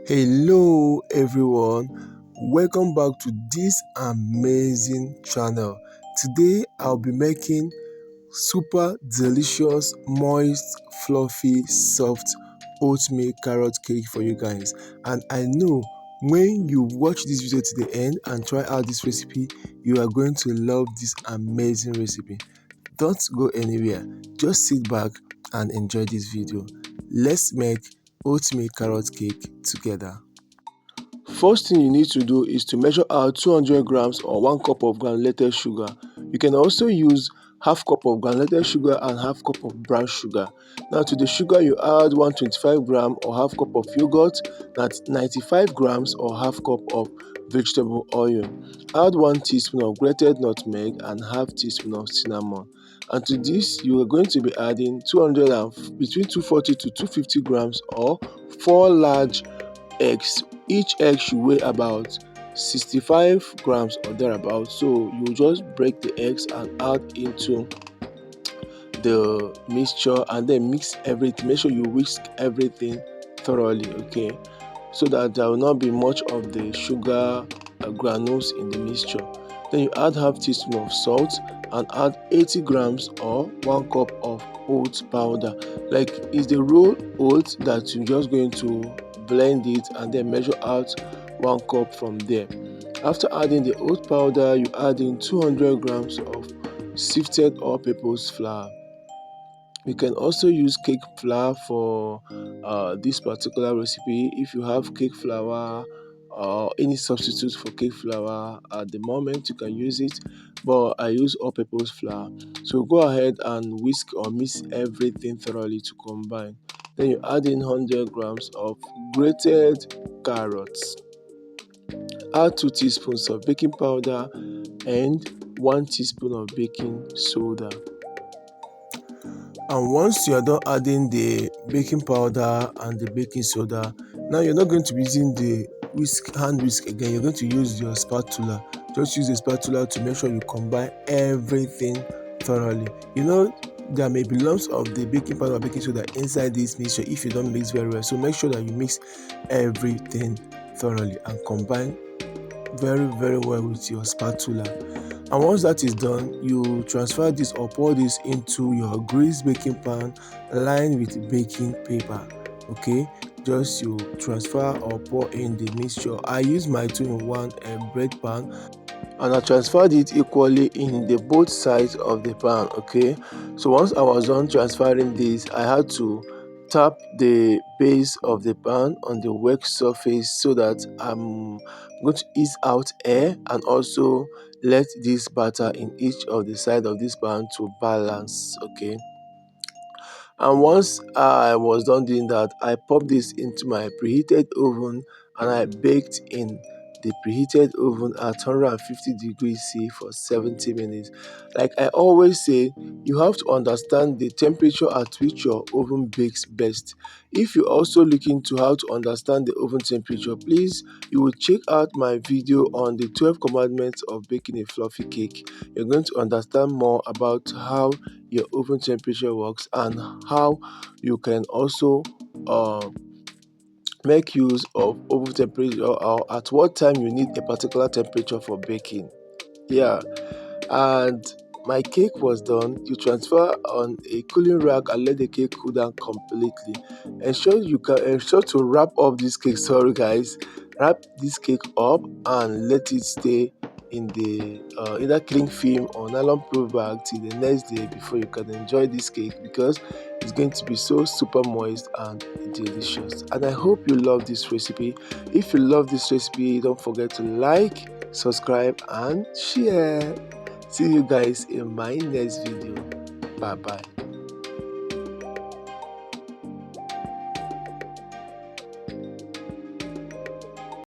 Hello everyone, welcome back to this amazing channel. Today I'll be making super delicious, moist, fluffy, soft oatmeal carrot cake for you guys. And I know when you watch this video to the end and try out this recipe, you are going to love this amazing recipe. Don't go anywhere, just sit back and enjoy this video. Let's make oatmeal carrot cake together. First thing you need to do is to measure out 200 grams or 1 cup of granulated sugar. You can also use half cup of granulated sugar and half cup of brown sugar. Now to the sugar you add 125 gram or half cup of yogurt, that's 95 grams or half cup of vegetable oil. Add 1 teaspoon of grated nutmeg and half teaspoon of cinnamon. And to this you are going to be adding between 240 to 250 grams or 4 large eggs. Each egg should weigh about 65 grams or thereabouts. So you just break the eggs and add into the mixture and then mix everything. Make sure you whisk everything thoroughly, okay, so that there will not be much of the sugar granules in the mixture. Then you add half teaspoon of salt and add 80 grams or 1 cup of oat powder. Like it's the raw oat that you're just going to blend it and then measure out 1 cup from there. After adding the oat powder, you add in 200 grams of sifted all-purpose flour. You can also use cake flour for this particular recipe. If you have cake flour or any substitute for cake flour at the moment, you can use it, but I use all-purpose flour. So go ahead and whisk or mix everything thoroughly to combine. Then you add in 100 grams of grated carrots. Add 2 teaspoons of baking powder and 1 teaspoon of baking soda. And once you are done adding the baking powder and the baking soda, now you're not going to be using the hand whisk again. You're going to use your spatula. Just use the spatula to make sure you combine everything thoroughly. You know, there may be lumps of the baking powder or baking soda inside this mixture if you don't mix very well. So make sure that you mix everything thoroughly and combine very well with your spatula. And once that is done, you transfer this or pour this into your greased baking pan lined with baking paper. Okay, just you transfer or pour in the mixture. I use my 2-in-1 bread pan and I transferred it equally in the both sides of the pan. Okay, so once I was done transferring this, I had to tap the base of the pan on the work surface so that I'm going to ease out air and also let this batter in each of the side of this pan to balance. Okay, and once I was done doing that, I popped this into my preheated oven and I baked in the preheated oven at 150 degrees C for 70 minutes. Like I always say, you have to understand the temperature at which your oven bakes best. If you're also looking to how to understand the oven temperature, please you will check out my video on the 12 commandments of baking a fluffy cake. You're going to understand more about how your oven temperature works and how you can also make use of oven temperature or at what time you need a particular temperature for baking. Yeah, and my cake was done. You transfer on a cooling rack and let the cake cool down completely. Ensure to wrap up this cake. Sorry guys, wrap this cake up and let it stay in the either cling film or nylon proof bag till the next day before you can enjoy this cake, because it's going to be so super moist and delicious. And I hope you love this recipe. If you love this recipe, don't forget to like, subscribe and share. See you guys in my next video. Bye bye.